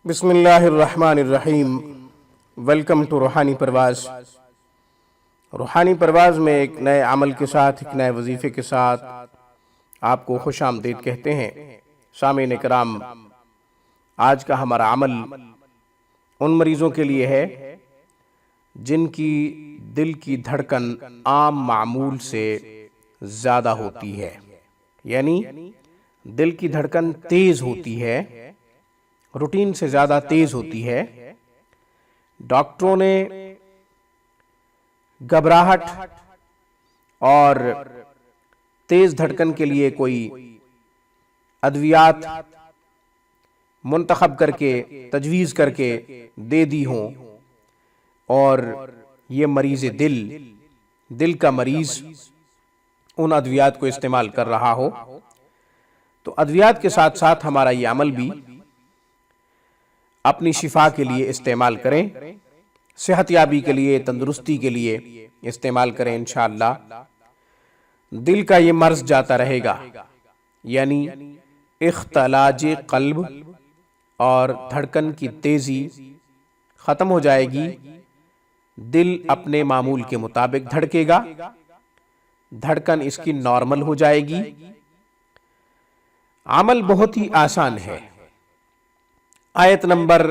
بسم اللہ الرحمن الرحیم۔ ویلکم ٹو روحانی پرواز۔ روحانی پرواز میں ایک نئے عمل کے ساتھ، ایک نئے وظیفے کے ساتھ آپ کو خوش آمدید کہتے ہیں۔ سامعین کرام، آج کا ہمارا عمل ان مریضوں کے لیے ہے جن کی دل کی دھڑکن عام معمول سے زیادہ ہوتی ہے، یعنی دل کی دھڑکن تیز ہوتی ہے، روٹین سے زیادہ تیز ہوتی ہے۔ ڈاکٹروں نے گھبراہٹ اور تیز دھڑکن کے لیے کوئی ادویات منتخب کر کے تجویز کر کے دے دی ہوں، اور یہ مریض دل کا مریض ان ادویات کو استعمال کر رہا ہو، تو ادویات کے ساتھ ساتھ ہمارا یہ عمل بھی اپنی شفا کے لیے استعمال کریں، صحت یابی کے لیے، تندرستی کے لیے استعمال کریں انشاءاللہ۔ دل کا یہ مرض جاتا رہے گا، یعنی اختلاج قلب اور دھڑکن کی تیزی ختم ہو جائے گی، دل اپنے معمول کے مطابق دھڑکے گا، دھڑکن اس کی نارمل ہو جائے گی۔ عمل بہت ہی آسان ہے۔ آیت نمبر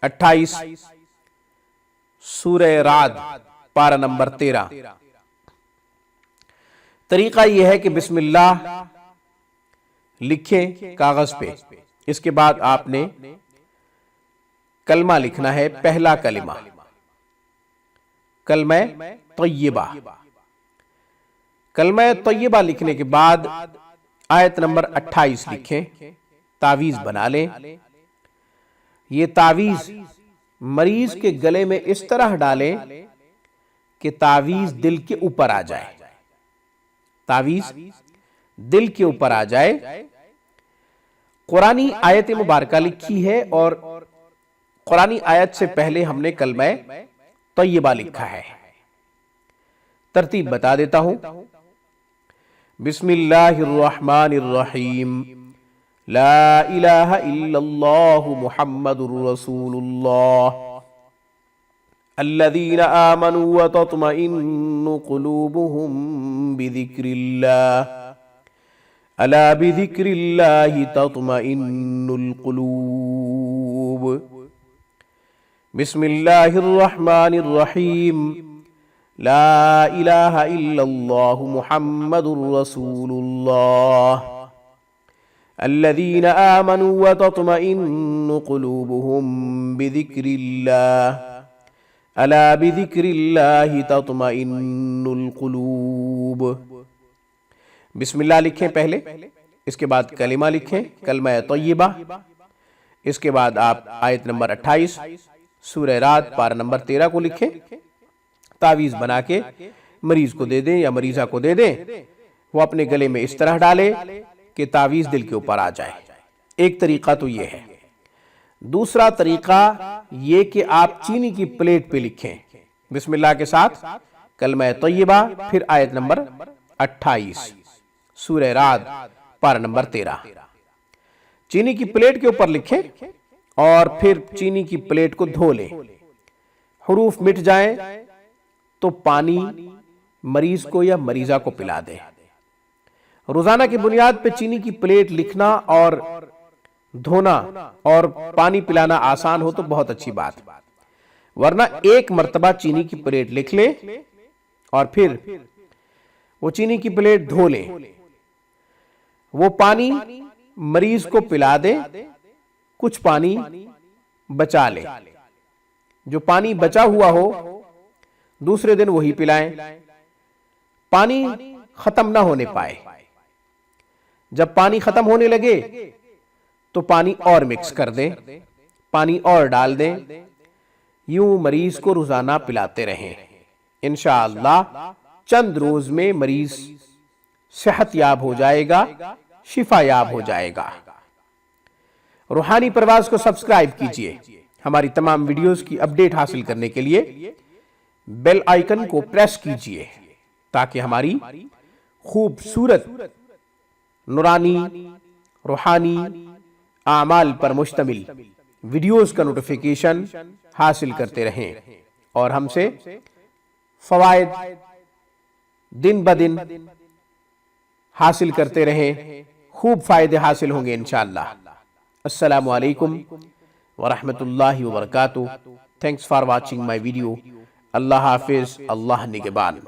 28 سورہ رعد پارہ نمبر 13۔ طریقہ یہ ہے کہ بسم اللہ لکھیں کاغذ پہ، اس کے بعد آپ نے کلمہ لکھنا ہے، پہلا کلمہ کلمہ طیبہ۔ کلمہ طیبہ لکھنے کے بعد آیت نمبر 28 لکھیں، تعویذ بنا لیں۔ یہ تعویذ مریض کے گلے میں اس طرح ڈالیں کہ تعویذ دل کے اوپر آ جائے، تعویذ دل کے اوپر آ جائے۔ قرآنی آیت مبارکہ لکھی ہے، اور قرآنی آیت سے پہلے ہم نے کلمہ طیبہ لکھا ہے۔ ترتیب بتا دیتا ہوں۔ بسم اللہ الرحمن الرحیم، لا الہ الا اللہ محمد رسول اللہ، الذین آمنوا وتطمئن قلوبهم بذکر اللہ، الا بذکر اللہ تطمئن القلوب۔ بسم اللہ الرحمن الرحیم، لا الہ الا اللہ محمد رسول اللہ، الذین آمنوا وتطمئن قلوبهم بذکر اللہ، الا بذکر اللہ تطمئن القلوب۔ بسم اللہ لکھیں پہلے، اس کے بعد کلمہ لکھیں، کلمہ طیبہ، اس کے بعد آپ آیت نمبر 28 سورہ رعد پارہ نمبر 13 کو لکھیں، تعویذ بنا کے مریض کو دے دیں یا مریضہ کو دے دیں، وہ اپنے گلے میں اس طرح ڈالے کہ تعویذ دل کے اوپر آ جائے۔ ایک طریقہ تو یہ ہے۔ دوسرا طریقہ یہ کہ آپ چینی کی پلیٹ پہ لکھیں بسم اللہ کے ساتھ کلمہ طیبہ، پھر آیت نمبر 28 سورہ رعد پارہ نمبر 13، چینی کی پلیٹ کے اوپر لکھیں اور پھر چینی کی پلیٹ کو دھو لیں، حروف مٹ جائیں تو پانی مریض کو یا مریضہ کو پلا دیں۔ روزانہ کی بنیاد پہ چینی کی پلیٹ لکھنا اور دھونا اور پانی پلانا آسان ہو تو بہت اچھی بات، ورنہ ایک مرتبہ چینی کی پلیٹ لکھ لیں اور پھر وہ چینی کی پلیٹ دھو لیں، وہ پانی مریض کو پلا دیں، کچھ پانی بچا لیں، جو پانی بچا ہوا ہو دوسرے دن وہی پلائیں، پانی ختم نہ ہونے پائے۔ جب پانی ختم ہونے لگے تو پانی اور مکس کر دیں، پانی اور ڈال دیں، یوں مریض کو روزانہ پلاتے رہیں۔ انشاءاللہ چند روز میں مریض صحت یاب ہو جائے گا، شفا یاب ہو جائے گا۔ روحانی پرواز کو سبسکرائب کیجئے، ہماری تمام ویڈیوز کی اپڈیٹ حاصل کرنے کے لیے بیل آئیکن کو پریس کیجئے تاکہ ہماری خوبصورت نورانی روحانی اعمال پر مشتمل ویڈیوز کا نوٹیفیکیشن حاصل کرتے رہیں اور ہم سے فوائد دن بدن حاصل کرتے رہیں، خوب فائدے حاصل ہوں گے انشاءاللہ۔ السلام علیکم ورحمۃ اللہ وبرکاتہ۔ Thanks for watching my video. اللہ حافظ، اللہ نگہبان۔